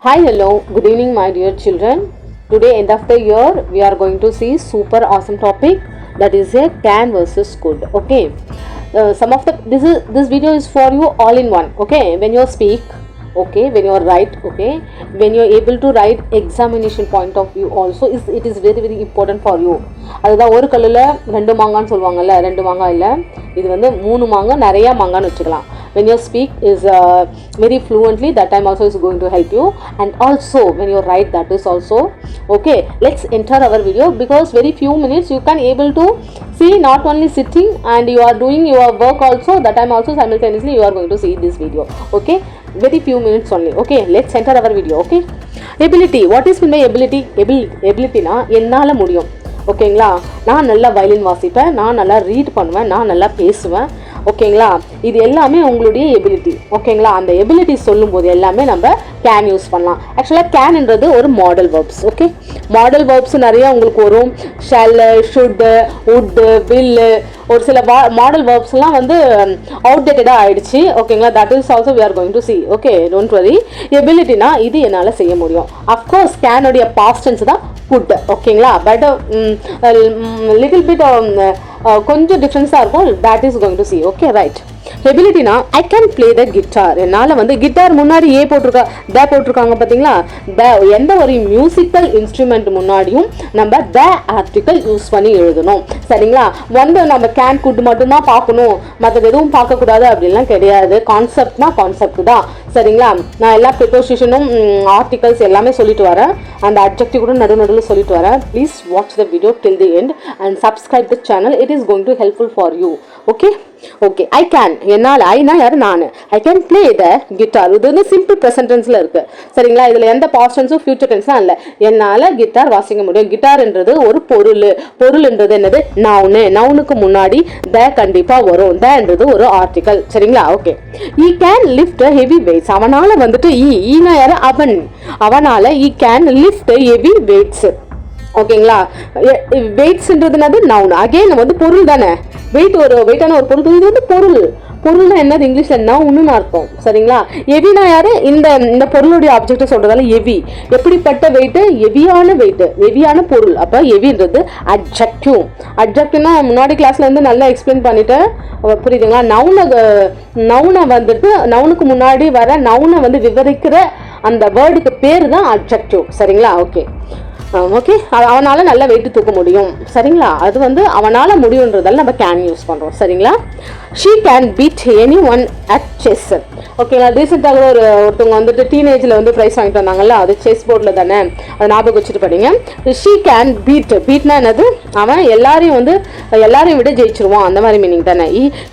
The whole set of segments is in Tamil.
Hi, hello, good evening, my dear children. Today, end of the year, we are going to see super awesome topic, that is a can versus could. Okay, some of the this video is for you all in one. Okay, when you speak, okay, when you write, okay, when you are able to write examination point of view also it is very important for you. அதுதான் ஒரு கல்லில் ரெண்டு மாங்கான்னு சொல்லுவாங்கல்ல, ரெண்டு மாங்காய் இல்லை, இது வந்து மூணு மாங்காய் நிறையா மாங்கான்னு வச்சுக்கலாம். When you speak is very fluently, that time also is going to help you, and also when you write, that is also okay. Let's enter our video, because very few minutes you can able to see, not only sitting and you are doing your work also, that time also simultaneously you are going to see this video. Okay, very few minutes only. Okay, let's enter our video. Okay, ability. What is mean by ability? Ability na என்னால முடியும். ஓகேங்களா, நான் நல்லா வயலின் வாசிப்பேன், நான் நல்லா ரீட் பண்ணுவேன், நான் நல்லா பேசுவேன். ஓகேங்களா, இது எல்லாமே உங்களுடைய எபிலிட்டி. ஓகேங்களா, அந்த எபிலிட்டி சொல்லும்போது எல்லாமே நம்ம கேன் யூஸ் பண்ணலாம். ஆக்சுவலாக கேன்ன்றது ஒரு model verbs. Okay, model verbs நிறைய உங்களுக்கு வரும். ஷெல், ஷுட், வுட், வில், ஒரு சில மாடல் வேர்ப்ஸ்லாம் வந்து அவுடேட்டடாக ஆயிடுச்சு. ஓகேங்களா, that is also we are going to see. Okay, don't worry. எபிலிட்டினா இது என்னால் செய்ய முடியும். அஃப்கோர்ஸ் கேனுடைய பாஸ்ட் டென்ஸ் தான் குட். ஓகேங்களா, பட் லிட்டில் பிட் கொஞ்சம் டிஃப்ரென்ஸாக இருக்கும். That is going to see. Okay, right. எபிலிட்டினா I can play the guitar. என்னால் வந்து கிட்டார் முன்னாடி ஏ போட்டிருக்காங்க பார்த்தீங்களா. எந்த ஒரு மியூசிக்கல் இன்ஸ்ட்ருமெண்ட் முன்னாடியும் நம்ம த ஆர்டிக்கல் யூஸ் பண்ணி எழுதணும். சரிங்களா, வந்து நம்ம கேன் குட் மட்டும்தான் பார்க்கணும், மற்றது எதுவும் பார்க்கக்கூடாது அப்படின்லாம் கிடையாது. கான்செப்ட்னா கான்செப்ட் தான். சரிங்களா, நான் எல்லா ப்ரிப்போசிஷனும் ஆர்டிகல்ஸ் எல்லாமே சொல்லிட்டு வரேன், அந்த அட்ஜெக்டிவ் கூட நடுவில் சொல்லிட்டு வரேன். Please watch the video till the end and subscribe the channel. It is going to helpful for you. Okay okay, I can, என்னால், ஐனா யார், நான். ஐ கேன் பிளே த கிட்டார். இது வந்து சிம்பிள் ப்ரெசன்ட் டென்ஸில் இருக்குது. சரிங்களா, இதில் எந்த பாஸ்ட் டென்ஸும் ஃபியூச்சர் டென்ஸ்லாம் இல்லை. என்னால் கிட்டார் வாசிக்க முடியும். கிட்டார்ன்றது ஒரு பொருள்ன்றது என்னது, நவுனு. நவுனுக்கு முன்னாடி த கண்டிப்பாக வரும். தன்றது ஒரு ஆர்டிக்கல். சரிங்களா, okay. E can lift heavy weights. அவனால் வந்துட்டு ஈனா யார், அவன். அவனால் ஈ கேன் லிஃப்ட் ஹெவி வெயிட்ஸ். ஓகேங்களா, வெயிட்ஸ்ன்றதுனாது நவுன். அகெயின் வந்து பொருள் தானே. வெயிட்டான ஒரு பொருள். இது வந்து பொருள்னா என்னது, இங்கிலீஷில் நவுன்னு அர்த்தம். சரிங்களா, எவினா யாரு, இந்த பொருளுடைய ஆப்ஜெக்ட் சொல்றதால எவி. எப்படிப்பட்ட வெயிட்டு, எவியான பொருள். அப்போ எவின்றது அட்ஜெக்டிவ். அட்ஜெக்டிவ்னா முன்னாடி கிளாஸ்ல இருந்து நல்லா எக்ஸ்பிளைன் பண்ணிட்டேன், புரியுதுங்களா. நவுனை வந்துட்டு நவுனுக்கு முன்னாடி வர நவுனை வந்து விவரிக்கிற அந்த வேர்டுக்கு பேர் தான் அட்ஜெக்டிவ். சரிங்களா, ஓகே ஓகே. அவனால் நல்ல வெயிட்டு தூக்க முடியும். சரிங்களா, அது வந்து அவனால் முடியுன்றதால நம்ம கேன் யூஸ் பண்ணுறோம். சரிங்களா, she can beat anyone at chess. ஓகேங்களா, ரீசெண்டாக ஒருத்தவங்க வந்துட்டு டீனேஜில் வந்து ப்ரைஸ் வாங்கிட்டு வந்தாங்கல்ல, அது செஸ் போர்டில் தானே, அதை ஞாபகம் வச்சுட்டு படிங்க. ஷீ கேன் பீட்னா என்னது, அவன் எல்லாரையும் விட ஜெயிச்சிருவான், அந்த மாதிரி மீனிங் தானே.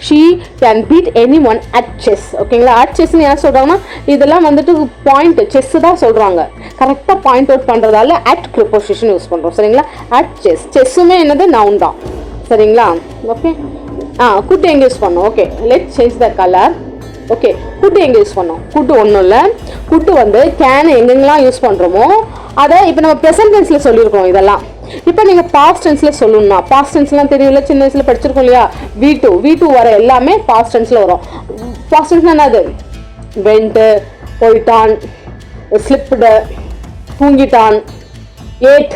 She can beat anyone at chess. ஓகேங்களா, அட் செஸ்ன்னு யார் சொல்கிறாங்கன்னா, இதெல்லாம் வந்துட்டு பாயிண்ட் செஸ் தான் சொல்கிறாங்க. கரெக்டாக பாயிண்ட் அவுட் பண்ணுறதால அட் ப்ரிப்போசிஷன் யூஸ் பண்ணுறோம். சரிங்களா, அட் செஸ்ஸுமே என்னது, நவுன் தான். சரிங்களா, ஓகே. குட் எங்கே யூஸ் பண்ணோம். Okay, let change the colour. Okay, good எங்கே யூஸ் பண்ணோம். குட்டு ஒன்றும் இல்லை. குட்டு வந்து கேன் எங்கெங்கெல்லாம் யூஸ் பண்ணுறோமோ அதை இப்போ நம்ம ப்ரெசன்ட் டென்ஸில் சொல்லியிருக்கோம். இதெல்லாம் இப்போ நீங்கள் பாஸ்ட் டென்ஸில் சொல்லணும்னா, பாஸ்ட் டென்ஸ்லாம் தெரியல, சின்ன வயசில் படிச்சிருக்கோம் இல்லையா. V2 வர எல்லாமே பாஸ்ட் டென்ஸில் வரும். பாஸ்ட் டென்ஸ்னால் என்னது, வென்ட்டு, போயிட்டான், ஸ்லிப்டு, தூங்கிட்டான், ஏட்,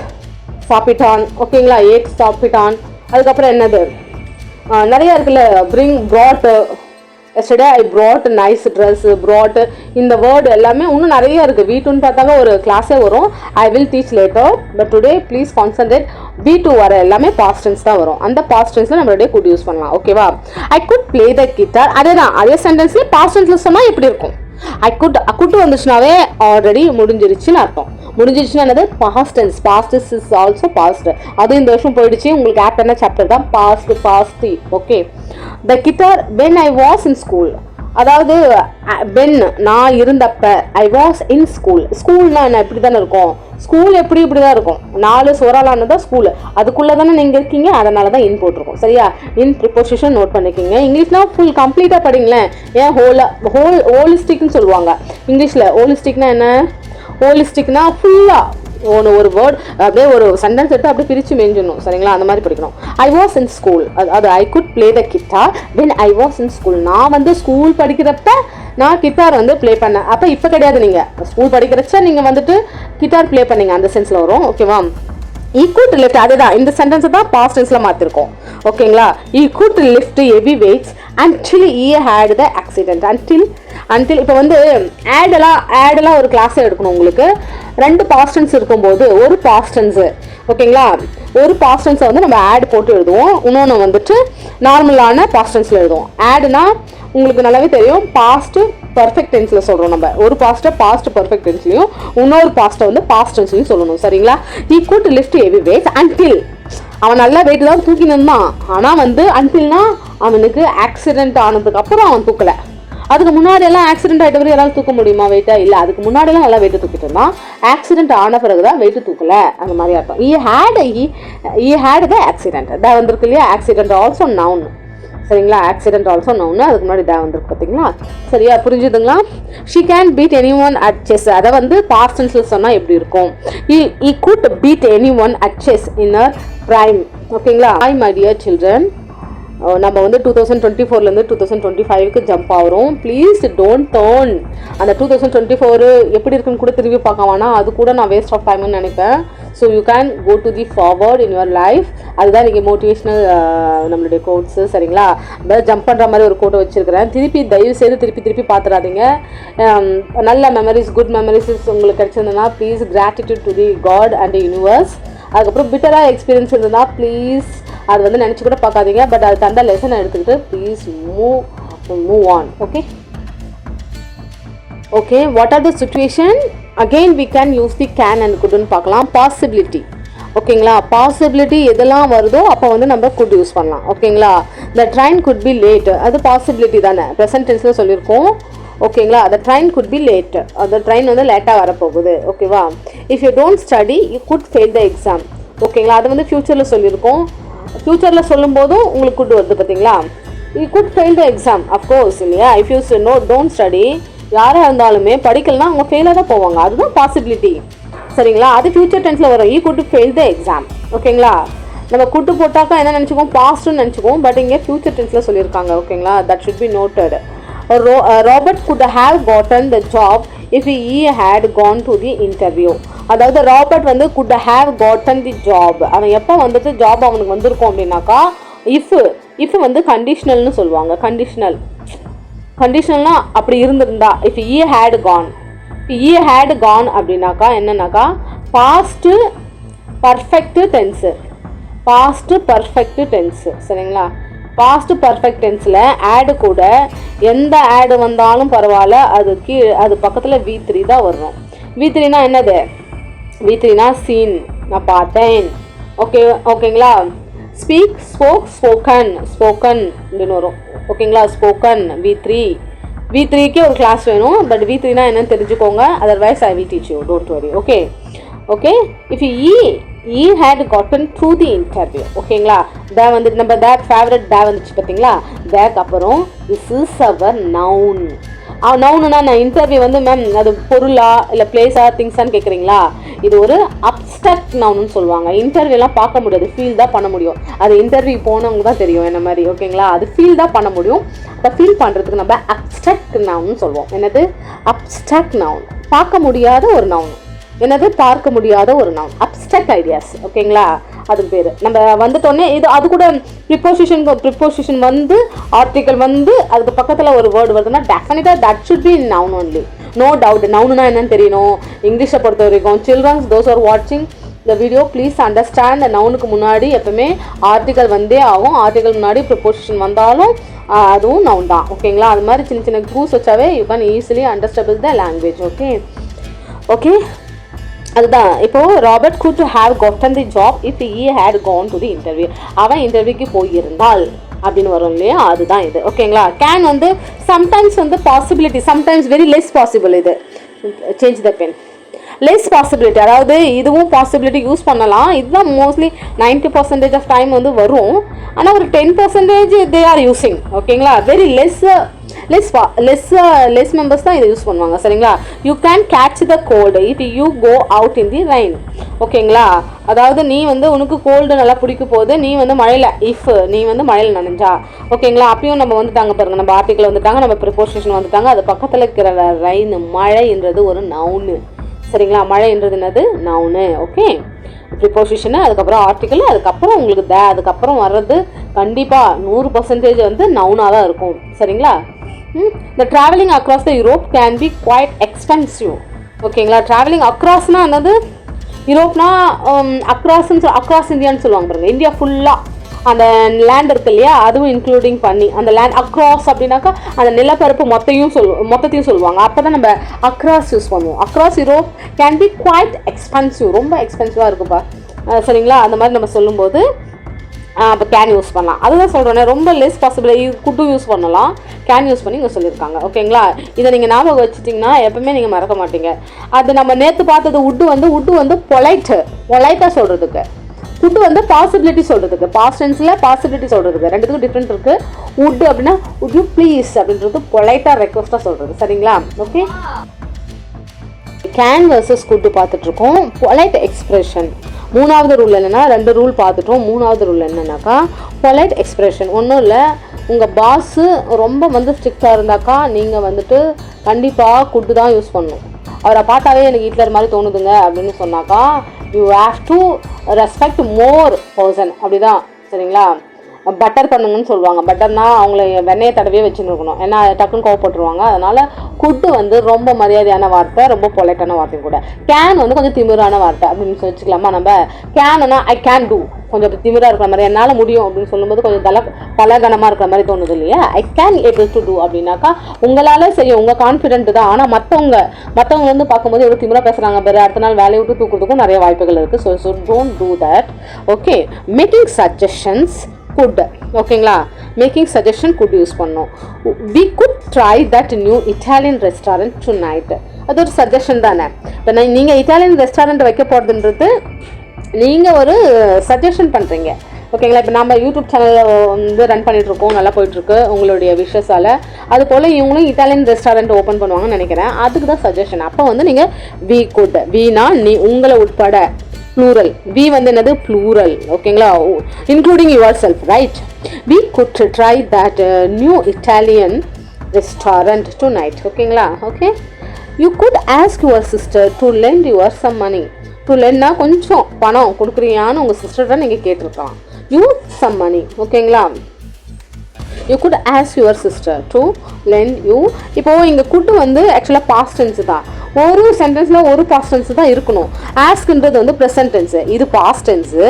சாப்பிட்டான். ஓகேங்களா, ஏட் சாப்பிட்டான். அதுக்கப்புறம் என்னது, நிறையா இருக்குல்ல, brought, yesterday I brought nice dress, brought, இந்த வேர்டு எல்லாமே இன்னும் நிறைய இருக்குது. V2ன்னு பார்த்தாங்க ஒரு கிளாஸே வரும். I will teach later, but today please concentrate. V2 வர எல்லாமே பாஸ்ட் டென்ஸ் தான் வரும். அந்த பாஸ்ட் டென்ஸில் நம்மளுடைய குட் யூஸ் பண்ணலாம். ஓகேவா, I could play the guitar. அதே சென்டென்ஸில் பாஸ்ட் டென்ஸில் சொன்னால் எப்படி இருக்கும், குட்டு வந்துச்சுனாவே ஆல்ரெடி முடிஞ்சிருச்சுன்னு அர்த்தம். முடிஞ்சிருச்சுன்னா என்னது, past tense. Past is also past. அது இந்த வருஷம் போயிடுச்சு. உங்களுக்கு ஆப் என்ன சாப்டர் தான், past. Okay, the guitar when I was in school. அதாவது வென் நான் இருந்தப்ப, ஐ வாஸ் இன் ஸ்கூல். ஸ்கூல்னா என்ன, இப்படி தானே இருக்கும். ஸ்கூல் இப்படி தான் இருக்கும். 4 சுவராலானது தான் ஸ்கூல். அதுக்குள்ளே தானே நீங்கள் இருக்கீங்க, அதனால தான் இன் போட்டிருக்கோம். சரியா, இன் ப்ரிப்போசிஷன் நோட் பண்ணிக்கிங்க. இங்கிலீஷ்னா ஃபுல் கம்ப்ளீட்டாக படிங்களேன். ஏன் ஹோலிஸ்டிக்னு சொல்லுவாங்க இங்கிலீஷில். ஹோலிஸ்டிக்னா என்ன, ஹோலிஸ்டிக்னா ஃபுல்லாக ஒரு வேர்ட் அப்படியே ஒரு சென்டென்ஸ் எடுத்து அப்படியே பிரித்து மேஞ்சிடணும். சரிங்களா, அந்த மாதிரி படிக்கணும். ஐ வாஸ் இன் ஸ்கூல், அது I could play the guitar when I was in school. நான் வந்து ஸ்கூல் படிக்கிறப்ப நான் கிட்டார் வந்து ப்ளே பண்ணேன். அப்போ இப்போ கிடையாது, நீங்கள் ஸ்கூல் படிக்கிறச்ச நீங்கள் வந்துட்டு கிட்டார் ப்ளே பண்ணீங்க, அந்த சென்ஸில் வரும். ஓகேவா? ஈ குட் லிஃப்ட், அதுதான் இந்த சென்டென்ஸை தான் பாஸ்ட் டென்ஸில் மாற்றிருக்கோம். ஓகேங்களா? He could lift heavy weights until he had the accident. until இப்போ வந்து ஆடெல்லாம் ஒரு கிளாஸ் எடுக்கணும் உங்களுக்கு. 2 பாஸ்ட் டென்ஸ் இருக்கும்போது ஒரு பாஸ்ட் டென்ஸு, ஓகேங்களா, ஒரு பாஸ்ட் டென்ஸை வந்து நம்ம ஆட் போட்டு எழுதுவோம், இன்னொன்று வந்துட்டு நார்மலான பாஸ்ட் டென்ஸில் எழுதுவோம். ஆடுனா உங்களுக்கு நல்லாவே தெரியும், பாஸ்ட் பர்ஃபெக்ட் டென்ஸில் சொல்கிறோம் நம்ம. ஒரு பாஸ்ட்டை பாஸ்ட் பர்ஃபெக்ட் டென்ஸ்லையும் இன்னொரு பாஸ்ட்டை வந்து பாஸ்ட் டென்ஸ்லையும் சொல்லணும். சரிங்களா? he could lift heavy weights until, அவன் நல்லா வெயிட் தான் தூக்கினான். ஆனால் வந்து அன்டில்னா அவனுக்கு ஆக்சிடென்ட் ஆனதுக்கு அப்புறம் அவன் தூக்கலை. அதுக்கு முன்னாடி எல்லாம் ஆக்சிடென்ட் ஆகிட்ட வரைக்கும் யாராலும் தூக்க முடியுமா வெயிட்டா? இல்லை, அதுக்கு முன்னாடியெல்லாம் நல்லா வெயிட்டு தூக்கிட்டு இருந்தான். ஆக்சிடென்ட் ஆன பிறகு தான் வெயிட்டு தூக்கலை, அந்த மாதிரி அர்த்தம். he had the accident. தான் வந்திருக்கு இல்லையா? Accident also noun. சரிங்களா? ஆக்சிடென்ட் ஆல்சோ நவுன், அதுக்கு முன்னாடி தான் வந்திருக்கு பார்த்தீங்களா? சரியா? புரிஞ்சுதுங்களா? She can beat anyone at chess, அதை வந்து பாஸ்ட் டென்ஸில் சொன்னால் எப்படி இருக்கும்? he could beat anyone at chess in her prime. ஓகேங்களா? Hi my dear children, நம்ம வந்து 2024லேருந்து 2025க்கு ஜம்ப் ஆகிறோம். Please don't turn. அந்த 2024 எப்படி இருக்குன்னு கூட திரும்பி பார்க்க வேணாம், அது கூட நான் வேஸ்ட் ஆஃப் டைம்னு நினைப்பேன். So you can go to the forward in your life. அதுதான் நீங்கள் மோட்டிவேஷ்னல் நம்மளுடைய கோட்ஸு. சரிங்களா? ஜம்ப் பண்ணுற மாதிரி ஒரு கோட்டை வச்சுருக்கிறேன். தயவு செய்து திருப்பி பார்த்துடாதீங்க. நல்ல மெமரிஸ், குட் மெமரிஸ் உங்களுக்கு கிடச்சிருந்ததுன்னா please gratitude to the God and universe. அதுக்கப்புறம் பிட்டராக எக்ஸ்பீரியன்ஸ் இருந்ததுன்னா ப்ளீஸ் அது வந்து நினச்சி கூட பார்க்காதீங்க. பட் அது தந்த லெசனை எடுத்துக்கிட்டு please move on. Okay, what are the situation? Again we can use the can and குட்னு பார்க்கலாம். பாசிபிலிட்டி, ஓகேங்களா? பாசிபிலிட்டி எதெல்லாம் வருதோ அப்போ வந்து நம்ம குட் யூஸ் பண்ணலாம். ஓகேங்களா? த ட்ரெயின் குட் பி லேட், அது பாசிபிலிட்டி தானே, ப்ரெசன்ட் டென்ஸில் சொல்லியிருக்கோம். ஓகேங்களா? த ட்ரெயின் குட் பி லேட், அந்த ட்ரெயின் வந்து லேட்டாக வரப்போகுது. ஓகேவா? If you don't study you good fail the exam. ஓகேங்களா? அது வந்து ஃப்யூச்சரில் சொல்லியிருக்கோம். ஃப்யூச்சரில் சொல்லும்போதும் உங்களுக்கு குட் வருது பார்த்தீங்களா? You good fail the exam, of course இல்லையா? இஃப் யூ டோன்ட் ஸ்டடி, யாராக இருந்தாலுமே படிக்கலனா அவங்க ஃபெயிலாக தான் போவாங்க. அதுதான் பாசிபிலிட்டி. சரிங்களா? அது ஃப்யூச்சர் டென்ஸில் வரும். You good fail the exam. ஓகேங்களா? நம்ம குட்டு போட்டாக்கா என்ன நினச்சிக்குவோம்? பாஸ்ட்டுன்னு நினச்சிக்குவோம். பட் இங்கே ஃப்யூச்சர் டென்ஸில் சொல்லியிருக்காங்க. ஓகேங்களா? That should be noted. Robert could have gotten the job if he had gone to the interview. அதாவது ராபர்ட் வந்து could have gotten the job, அவன் எப்போ வந்துட்டு ஜாப் அவனுக்கு வந்திருக்கும் அப்படின்னாக்கா if வந்து கண்டிஷனல்னு சொல்லுவாங்க. கண்டிஷனல்னா அப்படி இருந்திருந்தா, if he had gone அப்படின்னாக்கா என்னன்னாக்கா பாஸ்ட் பர்ஃபெக்ட் டென்ஸு. சரிங்களா? பாஸ்ட் பர்ஃபெக்ட் டென்ஸில் ஆடு கூட எந்த ஆடு வந்தாலும் பரவாயில்ல, அது பக்கத்தில் V3 தான் வரணும். V3னா என்னது? V3னா சீன், நான் பார்த்தேன். ஓகேங்களா? ஸ்பீக், ஸ்போக்கன் அப்படின்னு வரும். ஓகேங்களா? ஸ்போக்கன் V3க்கே ஒரு கிளாஸ் வேணும். பட் V3னா என்னன்னு தெரிஞ்சுக்கோங்க. Otherwise I will teach you, don't worry. Okay if he had gotten through the interview. ஓகேங்களா? வந்து நம்ம that ஃபேவரட் வந்துச்சு பார்த்தீங்களா? அப்புறம் this is our noun. நவுனுனா நான் இன்டர்வியூ வந்து மேம் அது பொருளா இல்லை பிளேஸா திங்ஸான்னு கேட்குறீங்களா? இது ஒரு அப்ஸ்ட்ராக்ட் நவுன்னு சொல்லுவாங்க. இன்டர்வியூலாம் பார்க்க முடியாது, ஃபீல் தான் பண்ண முடியும். அது இன்டர்வியூ போனவங்க தான் தெரியும் என்ன மாதிரி. ஓகேங்களா? அது ஃபீல் தான் பண்ண முடியும். அப்போ ஃபீல் பண்ணுறதுக்கு நம்ம அப்ஸ்ட்ராக்ட் நவுன்னு சொல்லுவோம். என்னது? Abstract noun. பார்க்க முடியாத ஒரு நவுன். என்னது? பார்க்க முடியாத ஒரு நவுன், அப்ஸ்ட்ராக்ட் ஐடியாஸ். ஓகேங்களா? அதுக்கு பேர் நம்ம வந்துட்டோன்னே இது அது கூட ப்ரிப்போசிஷன் வந்து ஆர்டிக்கல் வந்து அதுக்கு பக்கத்தில் ஒரு வேர்டு வருதுன்னா டெஃபினட்டாக that should be noun only, no doubt. நவுனுனா என்னன்னு தெரியணும். இங்கிலீஷை பொறுத்த வரைக்கும் சில்ட்ரன்ஸ் தோஸ் ஆர் வாட்சிங் த வீடியோ ப்ளீஸ் அண்டர்ஸ்டாண்ட். நவுனுக்கு முன்னாடி எப்பவுமே ஆர்டிக்கல் வந்தே ஆகும். ஆர்டிக்கல் முன்னாடி ப்ரிப்போசிஷன் வந்தாலும் அதுவும் நவுன் தான். ஓகேங்களா? அது மாதிரி சின்ன சின்ன க்ளூஸ் வச்சாவே you can easily understand the language. Okay அதுதான். இப்போது Robert could have gotten the job if he had gone to the interview. அவன் இன்டர்வியூக்கு போயிருந்தால் அப்படின்னு வரும் இல்லையா? அதுதான் இது. ஓகேங்களா? கேன் வந்து சம்டைம்ஸ் வந்து possibility, sometimes very less possible. இது change the pen. Less possibility, அதாவது இதுவும் பாசிபிலிட்டி யூஸ் பண்ணலாம். இதுதான் மோஸ்ட்லி 90% ஆஃப் டைம் வந்து வரும். ஆனால் ஒரு 10% தே ஆர் யூஸிங். ஓகேங்களா, வெரி லெஸ் மெம்பர்ஸ் தான் இதை யூஸ் பண்ணுவாங்க. சரிங்களா. You can catch the cold if you go out in the rain. ஓகேங்களா, அதாவது நீ வந்து உனக்கு கோல்டு நல்லா பிடிக்கும் போது நீ வந்து மழையில் நீ வந்து மழையில் நனைஞ்சா. ஓகேங்களா, அப்பயும் நம்ம வந்துட்டாங்க பாருங்க, நம்ம ஆர்டிக்கல் வந்துட்டாங்க, நம்ம ப்ரிப்போசிஷன் வந்துட்டாங்க. அது பக்கத்தில் இருக்கிற ரெயின், மழைன்றது ஒரு நவுனு. சரிங்களா, மழைன்றது என்னது? நவுனு. ஓகே, ப்ரிப்போசிஷனு, அதுக்கப்புறம் ஆர்டிக்கல், அதுக்கப்புறம் உங்களுக்கு அதுக்கப்புறம் வர்றது கண்டிப்பாக 100% வந்து நவுனாக தான் இருக்கும். சரிங்களா. The traveling across the Europe can be quite expensive. ஓகேங்களா, ட்ராவலிங் அக்ராஸ்னால் என்னது? யூரோப்னா அக்ராஸ் இந்தியான்னு சொல்லுவாங்க பாருங்க. இந்தியா ஃபுல்லாக அந்த லேண்ட் இருக்கு இல்லையா, அதுவும் இன்க்ளூடிங் பண்ணி அந்த லேண்ட் அக்ராஸ் அப்படின்னாக்கா அந்த நிலப்பரப்பு மொத்தத்தையும் சொல்லுவாங்க. அப்போ தான் நம்ம அக்ராஸ் யூஸ் பண்ணுவோம். Across Europe can be quite expensive, ரொம்ப எக்ஸ்பென்சிவாக இருக்குப்பா. சரிங்களா, அந்த மாதிரி நம்ம சொல்லும்போது அப்போ கேன் யூஸ் பண்ணலாம். அதுதான் சொல்கிறேன், ரொம்ப லெஸ் பாசிபிள். குட்டும் யூஸ் பண்ணலாம், கேன் யூஸ் பண்ணி இங்கே சொல்லியிருக்காங்க. ஓகேங்களா, இதை நீங்கள் ஞாபகம் வச்சுட்டிங்கன்னா எப்பவுமே நீங்கள் மறக்க மாட்டீங்க. அது நம்ம நேற்று பார்த்தது உட்டு வந்து பொலைட்டாக சொல்கிறதுக்கு, குட்டு வந்து பாசிபிலிட்டி சொல்கிறதுக்கு, பாஸ்ட் டென்ஸில் பாசிபிலிட்டி சொல்கிறதுக்கு ரெண்டுத்துக்கும் டிஃப்ரெண்ட் இருக்குது. உட் அப்படின்னா உட் யூ ப்ளீஸ் அப்படின்றது பொலைட்டாக ரெக்வஸ்ட்டாக சொல்கிறது. சரிங்களா. ஓகே, கேன் வர்சஸ் குட்டு பார்த்துட்ருக்கோம். பொலைட் எக்ஸ்பிரஷன் மூணாவது ரூல் என்னென்னா, 2 ரூல் பார்த்துட்டோம். மூணாவது ரூல் என்னென்னாக்கா பொலைட் எக்ஸ்பிரஷன். ஒன்றும் இல்லை, உங்கள் பாஸு ரொம்ப வந்து ஸ்ட்ரிக்டாக இருந்தாக்கா நீங்கள் வந்துட்டு கண்டிப்பாக குட்டு தான் யூஸ் பண்ணணும். அவரை பார்த்தாவே எனக்கு ஹிட்லர் மாதிரி தோணுதுங்க அப்படின்னு சொன்னாக்கா you have to respect more person. அப்படி தான். சரிங்களா. பட்டர் பண்ணுங்கன்னு சொல்லுவாங்க. பட்டர்னா அவங்கள வெண்ணெயை தடவையே வச்சுன்னு இருக்கணும், ஏன்னா டக்குன்னு கோவப்பட்டுருவாங்க. அதனால் குட்டு வந்து ரொம்ப மரியாதையான வார்த்தை, ரொம்ப பொலைட்டான வார்த்தையும் கூட. கேன் வந்து கொஞ்சம் திமிரான வார்த்தை அப்படின்னு வச்சுக்கலாமா. நம்ம கேன்னா ஐ கேன் டூ, கொஞ்சம் திமிராக இருக்கிற மாதிரி, என்னால் முடியும் அப்படின்னு சொல்லும்போது கொஞ்சம் தலகனமாக இருக்கிற மாதிரி தோணுது இல்லையா. I can able to do அப்படின்னாக்கா உங்களால் செய்யும், உங்கள் கான்ஃபிடென்ட் தான். ஆனால் மற்றவங்க வந்து பார்க்கும்போது எவ்வளோ திமிராக பேசுகிறாங்க பாரு, அடுத்த நாள் வேலையை விட்டு தூக்குறதுக்கும் நிறைய வாய்ப்புகள் இருக்குது. So don't do that. Okay, making suggestions good. ஓகேங்களா, மேக்கிங் சஜஷன் குட் யூஸ் பண்ணோம். We could try that new Italian restaurant tonight. அது ஒரு சஜஷன் தானே. இப்போ நீங்கள் இட்டாலியன் ரெஸ்டாரண்ட் வைக்க போகிறதுன்றது நீங்கள் ஒரு சஜஷன் பண்ணுறீங்க. ஓகேங்களா. இப்போ நம்ம யூடியூப் சேனலில் வந்து ரன் பண்ணிகிட்ருக்கோம், நல்லா போயிட்டுருக்கு உங்களுடைய விஷஸால். அது போல் இவங்களும் இட்டாலியன் ரெஸ்டாரண்ட் ஓப்பன் பண்ணுவாங்கன்னு நினைக்கிறேன். அதுக்கு தான் சஜஷன். அப்போ வந்து நீங்கள் வி குட், வீனா நீ உங்களை உட்பட, ப்ளூரல். வி வந்து என்னது? ப்ளூரல். ஓகேங்களா, including yourself, right. We could try that new Italian restaurant tonight. ஓகேங்களா. Okay, you could ask your sister to lend your some money. To லெண்ட்னா கொஞ்சம் பணம் கொடுக்குறியான்னு உங்கள் சிஸ்டர்கிட்ட நீங்கள் கேட்டிருக்கலாம். You some money. ஓகேங்களா. You could ask your sister to lend you. இப்போது இங்கே குட்டு வந்து ஆக்சுவலாக பாஸ்ட் டென்ஸு தான். ஒரு சென்டென்ஸில் ஒரு பாஸ்ட் டென்ஸு தான் இருக்கணும். ஆஸ்க்ன்றது வந்து ப்ரெசன்ட் டென்ஸு, இது பாஸ்ட் டென்ஸு,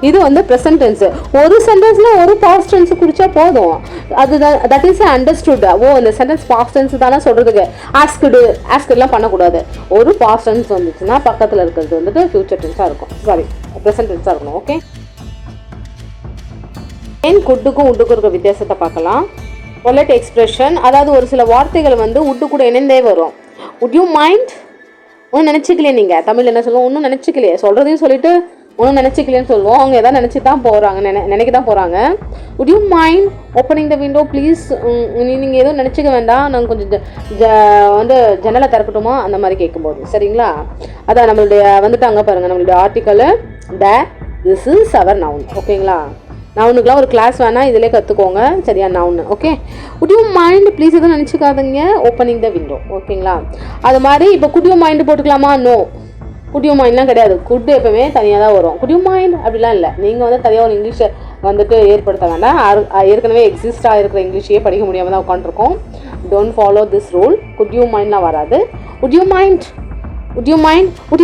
இது வந்து ப்ரெசன்ட் டென்ஸு. ஒரு சென்டென்ஸில் ஒரு பாஸ்ட் டென்ஸு குறிச்சா போதும், அதுதான் தட் இஸ் அண்டர்ஸ்டுட். இந்த சென்டென்ஸ் பாஸ்ட் டென்ஸு தானே சொல்கிறதுக்கு. ஆஸ்க்டுலாம் பண்ணக்கூடாது. ஒரு பாஸ்ட் டென்ஸ் வந்துச்சுன்னா பக்கத்தில் இருக்கிறது வந்துட்டு ஃபியூச்சர் டென்ஸாக இருக்கும், சாரி ப்ரெசன்ட் டென்ஸாக இருக்கணும். ஓகே, ஏன் குட்டுக்கும் உட்டுக்கும் இருக்க வித்தியாசத்தை பார்க்கலாம். பொலைட் எக்ஸ்பிரஷன், அதாவது ஒரு சில வார்த்தைகள் வந்து உட்டு கூட இணைந்தே வரும். would you mind, ஒன்றும் நினச்சிக்கலையே. நீங்கள் தமிழ் என்ன சொல்லுவோம், ஒன்றும் நினச்சிக்கலையே, சொல்கிறதையும் சொல்லிட்டு ஒன்றும் நினச்சிக்கலைன்னு சொல்லுவோம். அவங்க எதாவது நினச்சி தான் போகிறாங்க, நினைக்க தான் போகிறாங்க. would you mind opening the window please, நீங்கள் எதுவும் நினச்சிக்க வேண்டாம், நாங்கள் கொஞ்சம் வந்து ஜன்னலை திறக்கட்டுமா அந்த மாதிரி கேட்கும்போது. சரிங்களா. அதான் நம்மளுடைய வந்துட்டாங்க பாருங்கள், நம்மளுடைய article this is our noun. ஓகேங்களா. நவுனுக்குலாம் ஒரு கிளாஸ் வேணால் இதிலே கற்றுக்கோங்க. சரியா, noun. Okay, could you mind please எதுவும் நினச்சிக்காதீங்க, ஓப்பனிங் த விண்டோ. ஓகேங்களா. அது மாதிரி இப்போ குட் யூ மைண்டு போட்டுக்கலாமா? நோ, குட் யூ மைண்ட்லாம் கிடையாது. குட் எப்பவுமே தனியாக தான் வரும். குட் யூ மைண்ட் அப்படிலாம் இல்லை. நீங்கள் வந்து தனியாக ஒரு இங்கிலீஷை வந்துட்டு ஏற்படுத்த வேண்டாம். ஏற்கனவே எக்ஸிஸ்டாக இருக்கிற இங்கிலீஷையே படிக்க முடியாமல் தான் உட்காந்துருக்கோம். Don't follow this rule. Could you மைண்ட்லாம் வராது. would you mind, would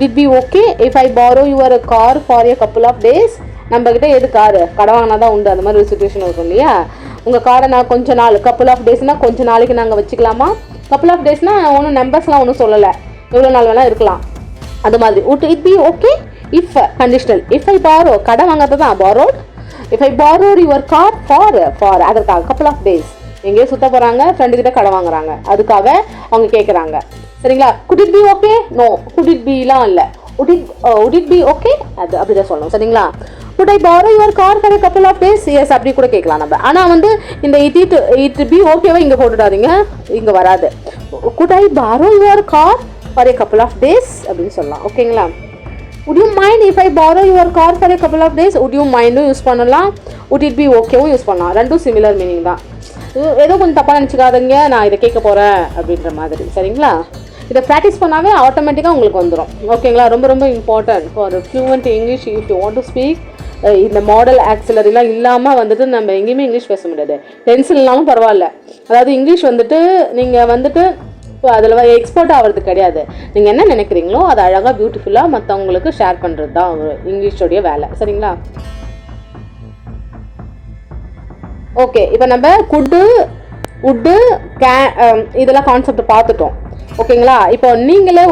it be okay if I borrow your car for a couple of days? நம்மக்கிட்ட எது காரு கடை வாங்கினா தான் உண்டு, அந்த மாதிரி ஒரு சுச்சுவேஷன் இருக்கும் இல்லையா. உங்கள் காரை நான் கொஞ்ச நாள், கப்புள் ஆஃப் டேஸ்னால் கொஞ்சம் நாளைக்கு நாங்கள் வச்சுக்கலாமா? கப்புள் ஆஃப் டேஸ்னால் ஒன்றும் நம்பர்ஸ்லாம் ஒன்றும் சொல்லலை, எவ்வளோ நாள் வேணால் இருக்கலாம். அது மாதிரி would it be okay if conditional. if I borrow, கடை வாங்கிறது தான் borrowed. if I borrow your car for அதற்காக couple of days எங்கேயோ சுற்ற போகிறாங்க, ஃப்ரெண்டுக்கிட்ட கடை வாங்குறாங்க, அதுக்காக அவங்க கேட்குறாங்க. சரிங்களா? could it be okay? no. could it be லாம் இல்லை, would it be okay அது அப்படிதான் சொல்லணும். சரிங்களா? could I borrow your car for a couple of days? yes அப்படி கூட கேட்கலாம் நம்ம. ஆனால் வந்து இந்த it be okay இங்கே போட்டுடாதீங்க, இங்கே வராது. could I borrow your car for a couple of days அப்படின்னு சொல்லலாம். ஓகேங்களா? would you mind if I borrow your car for a couple of days? would you mind use பண்ணலாம், would it be okay use பண்ணலாம். ரெண்டும் சிமிலர் மீனிங் தான். ஏதோ கொஞ்சம் தப்பாக நினச்சிக்காதீங்க, நான் இதை கேட்க போகிறேன் அப்படின்ற மாதிரி. சரிங்களா? இதை ப்ராக்டிஸ் பண்ணாவே ஆட்டோமேட்டிக்காக உங்களுக்கு வந்துடும். ஓகேங்களா? ரொம்ப ரொம்ப important for fluent English if you want to speak. இந்த மாடல் ஆக்சிலரிலாம் இல்லாமல் வந்துட்டு நம்ம எங்கேயுமே இங்கிலீஷ் பேச முடியாது. பென்சில் இல்லாமல் பரவாயில்ல. அதாவது இங்கிலீஷ் வந்துட்டு நீங்கள் வந்துட்டு இப்போ அதில் எக்ஸ்பர்ட் ஆகிறது கிடையாது. நீங்கள் என்ன நினைக்கிறீங்களோ அதை அழகாக பியூட்டிஃபுல்லாக மற்றவங்களுக்கு ஷேர் பண்ணுறது தான் இங்கிலீஷோடைய வேலை. சரிங்களா? ஓகே, இப்போ நம்ம குட்டு உட்டு இதெல்லாம் கான்செப்ட் பார்த்துட்டோம். ஓகேங்களா? இப்போ நீங்களே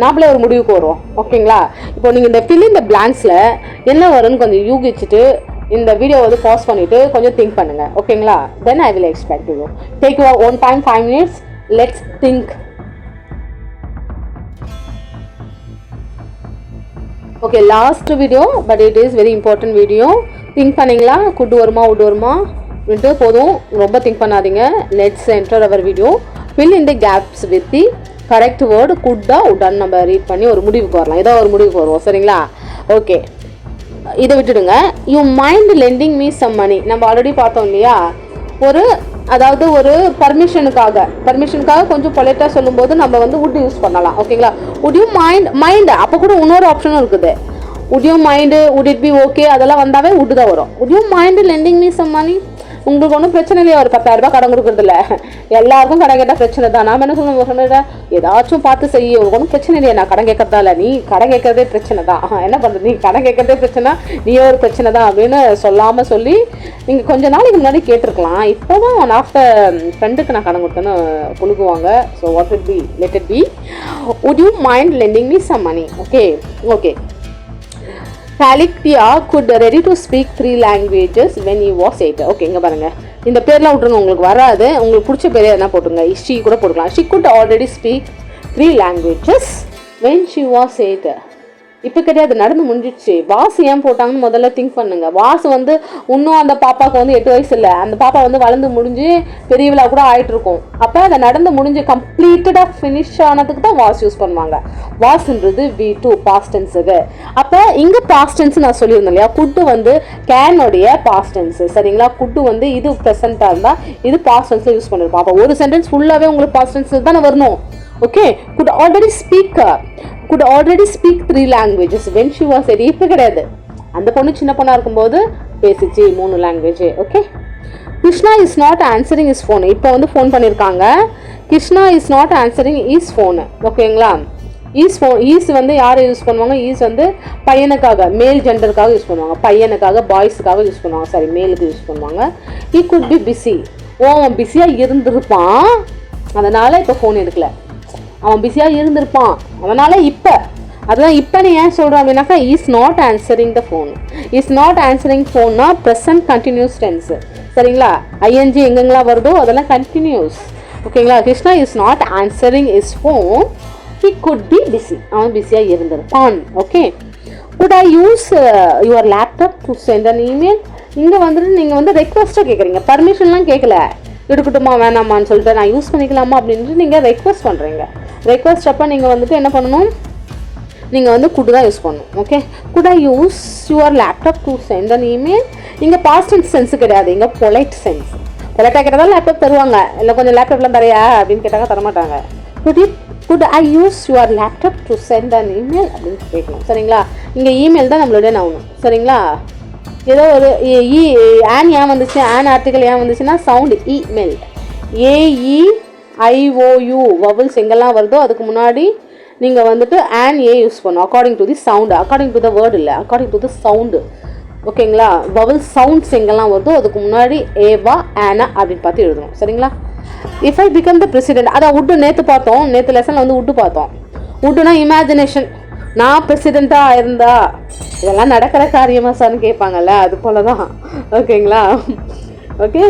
நாமளே ஒரு முடிவுக்கு வருவோம். ஓகேங்களா? இப்போ நீங்கள் இந்த ஃபில் இந்த பிளாங்க்ஸில் என்ன வரும்னு கொஞ்சம் யூகிச்சுட்டு இந்த வீடியோ வந்து பாஸ் பண்ணிவிட்டு கொஞ்சம் திங்க் பண்ணுங்கள். ஓகேங்களா? Then I will expect you. Take your own time, 5 minutes. Let's think. Okay, last video, but it is very important video. Think பண்ணீங்களா? குட் வருமா உட் வருமா அப்படின்ட்டு போதும், ரொம்ப திங்க் பண்ணாதீங்க. Let's enter our video. Fill in the gaps with the correct word குட்டா உட்டான்னு நம்ம ரீட் பண்ணி ஒரு முடிவுக்கு வரலாம். ஏதோ ஒரு முடிவுக்கு வருவோம். சரிங்களா? ஓகே, இதை விட்டுடுங்க. You mind lending me some money நம்ம ஆல்ரெடி பார்த்தோம் இல்லையா? அதாவது ஒரு பர்மிஷனுக்காக கொஞ்சம் பொலைட்டாக சொல்லும்போது நம்ம வந்து would யூஸ் பண்ணலாம். ஓகேங்களா? would you mind அப்போ கூட இன்னொரு ஆப்ஷனும் இருக்குது. would you mind, would it be okay அதெல்லாம் வந்தாவே would தான் வரும். would you mind lending me some money? உங்களுக்கு ஒன்றும் பிரச்சனை இல்லையா? ஒரு 10,000 கடன் கொடுக்குறது இல்லை. எல்லாருக்கும் கடன் கேட்டால் பிரச்சனை தான். நாம் என்ன சொன்னேன், ஏதாச்சும் பார்த்து செய்ய, உங்களுக்கு ஒன்றும் பிரச்சனை இல்லையா? நான் கடன் கேட்கறதா இல்லை, நீ கடன் கேட்கறதே பிரச்சனை தான். என்ன பண்ணுறது, நீ கடன் கேட்கறதே பிரச்சனை, நீ ஒரு பிரச்சனை தான் அப்படின்னு சொல்லாமல் சொல்லி நீங்கள் கொஞ்ச நாளைக்கு முன்னாடி கேட்டிருக்கலாம். இப்போ தான் ஒன் ஆஃப் த ஃப்ரெண்டுக்கு நான் கடன் கொடுத்தேன்னு புழுகுவாங்க. So what it be, let it be, would you mind lending me some money? ஓகே. Chalikya could ready to speak 3 languages when he was 8. Okay, இங்கே பாருங்கள், இந்த பேர்லாம் விட்டுருங்க, உங்களுக்கு வராது. உங்களுக்கு பிடிச்ச பேர் எதனா போட்டுருங்க. she கூட போட்டுக்கலாம். she could already speak 3 languages when she was 8. இப்போ கிடையாது, நடந்து முடிஞ்சிடுச்சு. வாசு ஏன் போட்டாங்கன்னு முதல்ல திங்க் பண்ணுங்க. வாசு வந்து இன்னும் அந்த பாப்பாவுக்கு வந்து 8 வயசு இல்லை. அந்த பாப்பா வந்து வளர்ந்து முடிஞ்சு பெரியவளா கூட ஆகிட்டு இருக்கும். அப்போ அதை நடந்து முடிஞ்சு கம்ப்ளீட்டடாக ஃபினிஷ் ஆனதுக்கு தான் வாஸ் யூஸ் பண்ணுவாங்க. வாஸ்ன்றது V2 பாஸ்ட் டென்ஸுக்கு. அப்போ இங்கே பாஸ்ட் டென்ஸ் நான் சொல்லியிருந்தேன் இல்லையா? குட்டு வந்து கேனுடைய பாஸ்ட் டென்ஸ். சரிங்களா? குட்டு வந்து இது ப்ரெசென்ட்டாக இருந்தால் இது பாஸ்ட் டென்ஸில் யூஸ் பண்ணிருப்போம். அப்போ ஒரு சென்டென்ஸ் ஃபுல்லாகவே உங்களுக்கு பாஸ்ட் டென்ஸ் தானே வரணும். Okay, could already speak 3 languages when she was 8. இப்போ கிடையாது, அந்த பொண்ணு சின்ன பொண்ணாக இருக்கும்போது பேசிச்சு 3 language. Okay, Krishna is not answering his phone. இப்போ வந்து ஃபோன் பண்ணியிருக்காங்க. Krishna is not answering is phone. ஓகேங்களா? ஈஸ் வந்து யாரை யூஸ் பண்ணுவாங்க? ஈஸ் வந்து பையனுக்காக, மேல் ஜெண்டருக்காக யூஸ் பண்ணுவாங்க. பையனுக்காக, பாய்ஸுக்காக யூஸ் பண்ணுவாங்க. சாரி, மேலுக்கு யூஸ் பண்ணுவாங்க. he could be busy. அவன் பிஸியாக இருந்திருப்பான், அதனால் இப்போ ஃபோன் எடுக்கல. அவன் பிஸியாக இருந்திருப்பான், அதனால் இப்போ, அதுதான் இப்போ நீ ஏன் சொல்கிறேன் அப்படின்னாக்கா is not answering the phone. Is not answering ஃபோன்னா ப்ரெசன்ட் கண்டினியூஸ் டென்ஸு. சரிங்களா? ஐஎன்ஜி எங்கெங்கெல்லாம் வருதோ அதெல்லாம் கண்டினியூஸ். ஓகேங்களா? Krishna is not answering his phone, he could be busy. அவன் பிஸியாக இருந்திருப்பான். ஓகே, could I use your laptop to send an email? இங்கே வந்துட்டு நீங்கள் வந்து ரெக்வஸ்ட்டாக கேட்குறீங்க, பர்மிஷன்லாம் கேட்கல. எடுக்கட்டுமா வேணாமான்னு சொல்லிட்டு நான் யூஸ் பண்ணிக்கலாமா அப்படின்ட்டு நீங்கள் ரெக்வஸ்ட் பண்ணுறீங்க. ரெக்வஸ்ட் அப்போ நீங்கள் வந்துட்டு என்ன பண்ணணும், நீங்கள் வந்து குட் தான் யூஸ் பண்ணணும். Okay, could I use your laptop to send an email. இங்கே பாஸ்ட் சென்ஸ் கிடையாது, இங்கே பொலைட் சென்ஸ். பொலைட்டாக கேட்டால் லேப்டாப் தருவாங்க, இல்லை கொஞ்சம் லேப்டாப்லாம் தரையா அப்படின்னு கேட்டாங்க, தரமாட்டாங்க. Could I use your laptop to send an email அப்படின்னு கேட்கணும். சரிங்களா? இங்கே இமெயில் தான் நம்மளுடைய நவுன். சரிங்களா? ஏதோ ஒரு ஆன் ஏன் வந்துச்சு, ஆன் ஆர்டிக்கல் ஏன் வந்துச்சுன்னா சவுண்டு இமெயில். AEIOU வவல்ஸ் எங்கெல்லாம் வருதோ அதுக்கு முன்னாடி நீங்கள் வந்துட்டு ஆன் ஏ யூஸ் பண்ணணும். According to the sound, according to the word இல்லை, அக்கார்டிங் டு தி சவுண்டு. ஓகேங்களா? வவல் சவுண்ட்ஸ் எங்கெல்லாம் வருதோ அதுக்கு முன்னாடி ஏவா ஆனா அப்படின்னு பார்த்து எழுதணும். சரிங்களா? If I become the president, அதான் உட்டு நேற்று பார்த்தோம், நேற்று லெசனில் வந்து உட்டு பார்த்தோம். உட்டுனா இமேஜினேஷன். நான் பிரசிடெண்ட்டாக இருந்தா இதெல்லாம் நடக்கிற காரியமா சார்னு கேட்பாங்கல்ல, அது போல தான். ஓகேங்களா? Okay,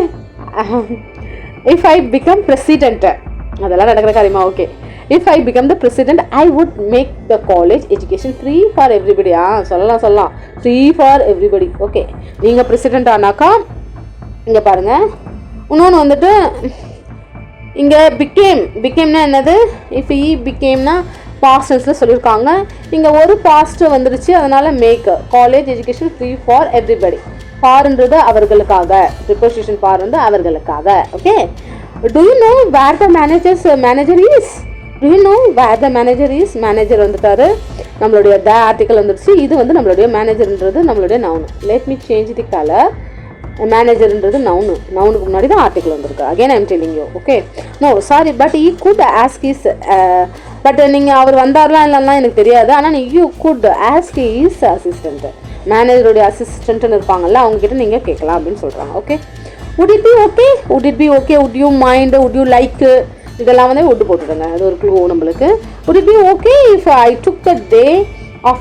if I become president, அதெல்லாம் நடக்கிற காரியமா? Okay, if I become the president, I would make the college education free for everybody. சொல்லலாம் free for everybody. ஓகே, நீங்கள் president ஆனாக்கா இங்கே பாருங்கள். இன்னொன்று வந்துட்டு இங்கே பிகேம்னா என்னது? இஃப் ஈ பிகேம்னா பாஸ்ட் டென்ஸில் சொல்லியிருக்காங்க. இங்கே ஒரு பாஸ்ட் வந்துருச்சு, அதனால் make college education free for everybody. ஃபார்ன்றது அவர்களுக்காக, ப்ரிப்போசிஷன் ஃபார் வந்து அவர்களுக்காக. Okay, do you know where the manager is? Do you know where the manager is? Manager வந்துட்டாரு, நம்மளுடைய த ஆர்டிக்கல் வந்துருச்சு. இது வந்து நம்மளுடைய மேனேஜர்ன்றது நம்மளுடைய noun. Let me change the colour. மேனேஜர்ன்றது நவுனுக்கு முன்னாடி தான் ஆர்டிக்கல் வந்திருக்கு. Again I am telling you. Okay, no sorry, but he could ask his, but நீங்கள் அவர் வந்தார்லாம் இல்லைன்னா எனக்கு தெரியாது. ஆனால் you could ask his assistant, மேனேஜருடைய அசிஸ்டன்ட்னு இருப்பாங்கல்ல, அவங்ககிட்ட நீங்கள் கேட்கலாம் அப்படின்னு சொல்கிறாங்க. Okay, would it be okay? would you mind? would you like? இதெல்லாம் வந்து ஒட்டு போட்டுடுங்க, அது ஒரு க்ளூ நம்மளுக்கு. would it be okay if I took the day of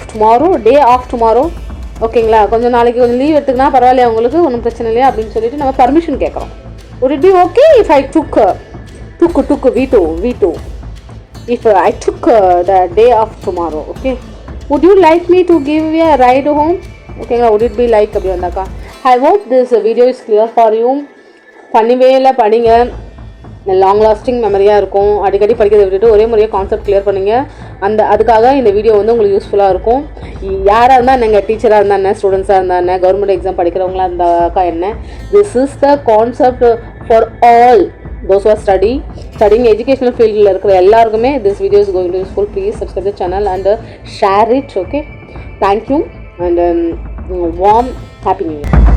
tomorrow? ஓகேங்களா, கொஞ்சம் நாளைக்கு கொஞ்சம் லீவ் எடுத்துக்கினா பரவாயில்லையா, உங்களுக்கு ஒன்றும் பிரச்சனை இல்லையா அப்படின்னு சொல்லிட்டு நம்ம பர்மிஷன் கேட்குறோம். would it be okay if I took V2 if I took the day of tomorrow? Okay, would you like me to give you a ride home? ஓகேங்களா, would it be like அப்படி வந்தாக்கா. I hope this video is clear for you. பண்ணிவேல படிங்க, லாங் லாஸ்டிங் மெமரியாக இருக்கும். அடிக்கடி படிக்கிறத விட்டுட்டு ஒரே முறையாக கான்செப்ட் கிளியர் பண்ணுங்கள். அதுக்காக இந்த வீடியோ வந்து உங்களுக்கு யூஸ்ஃபுல்லாக இருக்கும். யாராக இருந்தால் என்னங்க, டீச்சராக இருந்தால் என்ன, ஸ்டூடெண்ட்ஸாக இருந்தால் என்ன, கவர்மெண்ட் எக்ஸாம் படிக்கிறவங்களா இருந்தாக்கா என்ன, this is the concept for all those who are studying educational field இருக்கிற எல்லாருக்குமே this video is going to be useful. Please subscribe the channel and share it. Okay, thank you and warm happy new year.